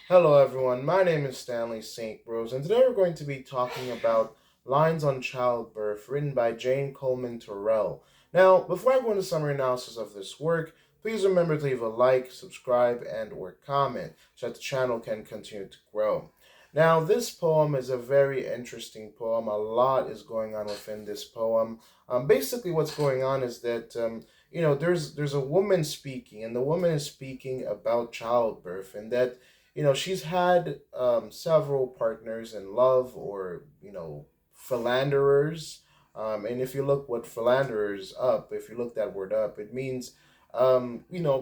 Hello, everyone. My name is Stanley St. Rose, and today we're going to be talking about Lines on Childbirth, written by Colman Turell. Now, before I go into summary analysis of this work, please remember to leave a like, subscribe, and/or comment so that the channel can continue to grow. Now, this poem is a very interesting poem. A lot is going on within this poem. Basically, what's going on is that there's a woman speaking, and the woman is speaking about childbirth, and that she's had several partners in love or, philanderers. And if you look what philanderers up, if you look that word up, it means,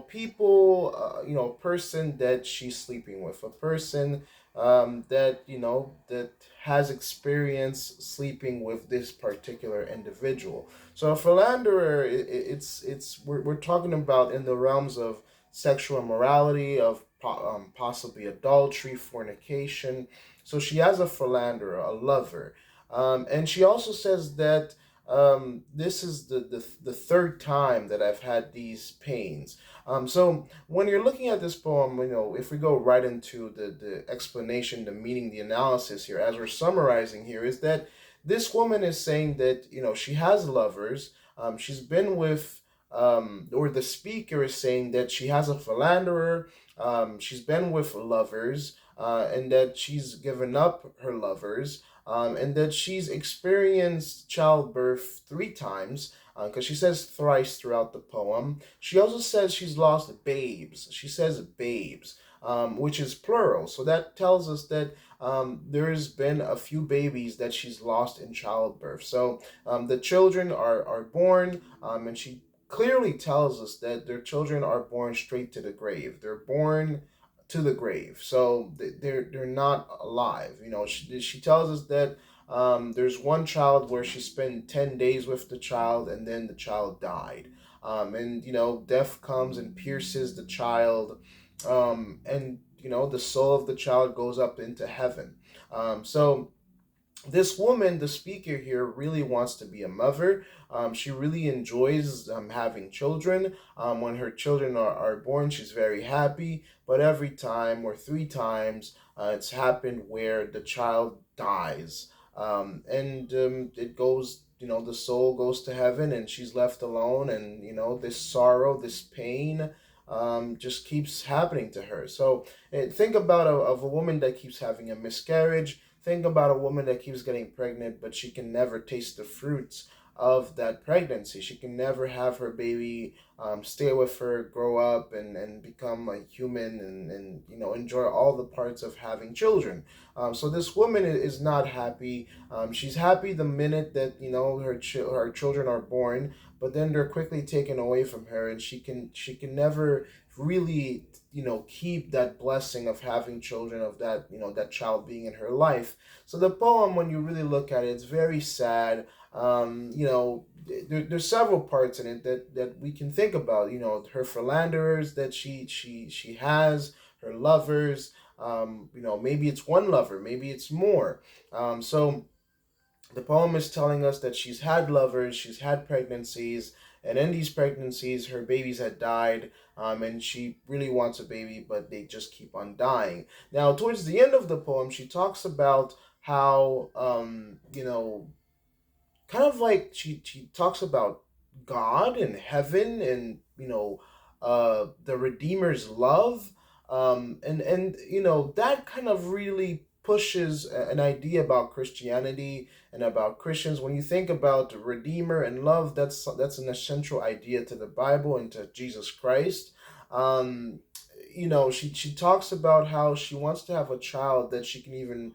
people, person that she's sleeping with, a person that has experience sleeping with this particular individual. So a philanderer, we're talking about in the realms of sexual immorality, of possibly adultery, fornication. So she has a philanderer, a lover. And she also says that this is the third time that I've had these pains. So when you're looking at this poem, if we go right into the explanation, the meaning, the analysis here, as we're summarizing here, is that this woman is saying that, she has lovers. She's been with or the speaker is saying that she has a philanderer, she's been with lovers, and that she's given up her lovers, and that she's experienced childbirth three times, because she says thrice throughout the poem. She also says she's lost babes. She says babes, which is plural. So that tells us that there's been a few babies that she's lost in childbirth. So the children are born, and she clearly tells us that their children are born straight to the grave. They're born to the grave, so they're not alive. She tells us that there's one child where she spent 10 days with the child, and then the child died. And death comes and pierces the child, and the soul of the child goes up into heaven. So this woman, the speaker here, really wants to be a mother. She really enjoys having children. When her children are born, she's very happy. But every time, or three times, it's happened where the child dies. And it goes, the soul goes to heaven and she's left alone. And, this sorrow, this pain, just keeps happening to her. So think about of a woman that keeps having a miscarriage. Think about a woman that keeps getting pregnant, but she can never taste the fruits of that pregnancy. She can never have her baby stay with her, grow up, and become a human, and enjoy all the parts of having children. So this woman is not happy. She's happy the minute that her children are born, but then they're quickly taken away from her, and she can never really keep that blessing of having children, of that child being in her life. So the poem, when you really look at it, it's very sad. There's several parts in it that we can think about. Her philanderers that she has, her lovers. Maybe it's one lover, maybe it's more. So the poem is telling us that she's had lovers, she's had pregnancies, and in these pregnancies, her babies had died, and she really wants a baby, but they just keep on dying. Now, towards the end of the poem, she talks about how, kind of like she talks about God and heaven, and the Redeemer's love, and that kind of really pushes an idea about Christianity and about Christians. When you think about the Redeemer and love, that's an essential idea to the Bible and to Jesus Christ. Um, she talks about how she wants to have a child that she can even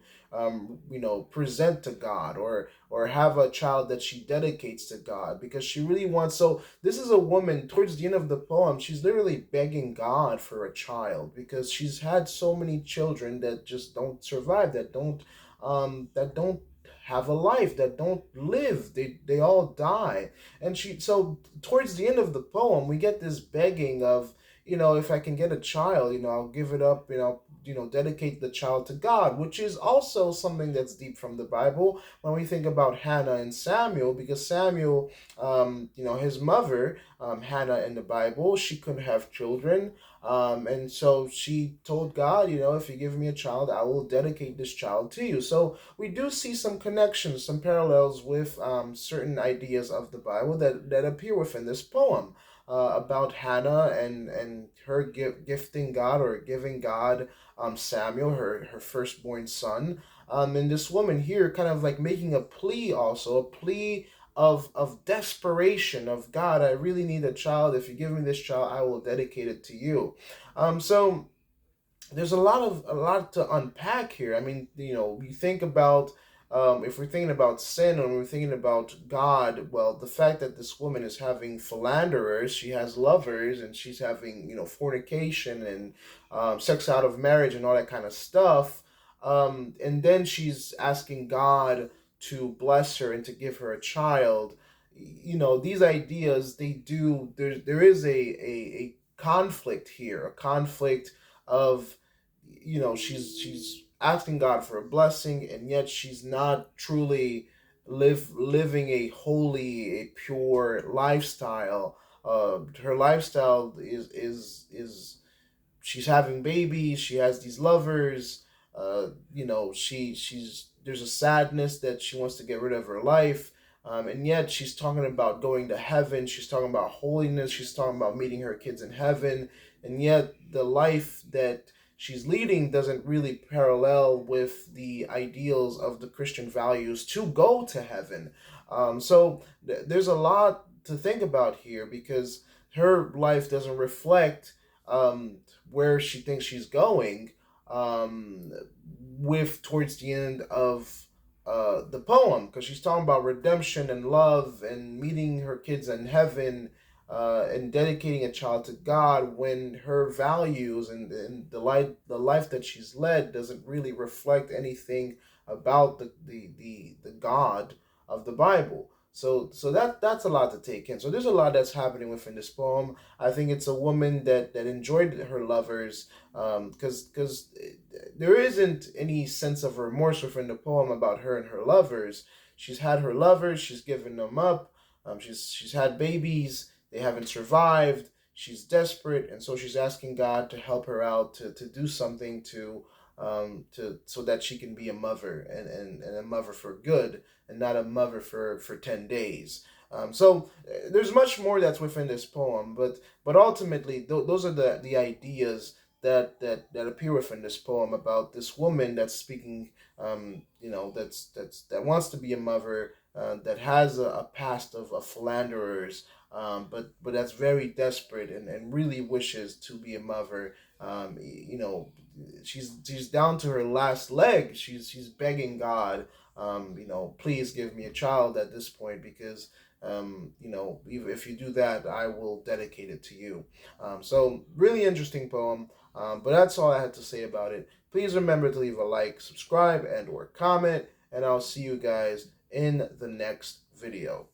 present to God, or have a child that she dedicates to God, because she really wants. So this is a woman towards the end of the poem. She's literally begging God for a child because she's had so many children that just don't survive, that don't have a life, that don't live. They all die. And so towards the end of the poem, we get this begging of, if I can get a child, I'll give it up, dedicate the child to God, which is also something that's deep from the Bible when we think about Hannah and Samuel, because Samuel, his mother, Hannah in the Bible, she couldn't have children. And so she told God, if you give me a child, I will dedicate this child to you. So we do see some connections, some parallels with certain ideas of the Bible that appear within this poem. About Hannah and her gifting God, or giving God Samuel, her firstborn son, and this woman here kind of like making a plea, also a plea of desperation, of God, I really need a child. If you give me this child, I will dedicate it to you. So there's a lot to unpack here. I mean, you think about, if we're thinking about sin and we're thinking about God, well, the fact that this woman is having philanderers, she has lovers, and she's having fornication and sex out of marriage and all that kind of stuff, and then she's asking God to bless her and to give her a child. These ideas, they do there is a conflict here, a conflict of, she's asking God for a blessing, and yet she's not truly living a holy, a pure lifestyle. Her lifestyle is she's having babies, she has these lovers. She's there's a sadness that she wants to get rid of her life. And yet she's talking about going to heaven, she's talking about holiness, she's talking about meeting her kids in heaven, and yet the life that she's leading doesn't really parallel with the ideals of the Christian values to go to heaven. There's a lot to think about here, because her life doesn't reflect um, where she thinks she's going, um, with towards the end of the poem, because she's talking about redemption and love and meeting her kids in heaven, and dedicating a child to God, when her values and the life that she's led doesn't really reflect anything about the God of the Bible. So that's a lot to take in. So there's a lot that's happening within this poem. I think it's a woman that enjoyed her lovers, because there isn't any sense of remorse within the poem about her and her lovers. She's had her lovers, she's given them up. She's had babies, they haven't survived. She's desperate, and so she's asking God to help her out, to do something to so that she can be a mother, and a mother for good, and not a mother for 10 days. There's much more that's within this poem, but ultimately those are the ideas that appear within this poem, about this woman that's speaking, that wants to be a mother, that has a past of philanderers, but that's very desperate, and really wishes to be a mother. She's down to her last leg. She's begging God, please give me a child at this point, because if you do that, I will dedicate it to you. So really interesting poem. But that's all I had to say about it. Please remember to leave a like, subscribe, and or comment, and I'll see you guys in the next video.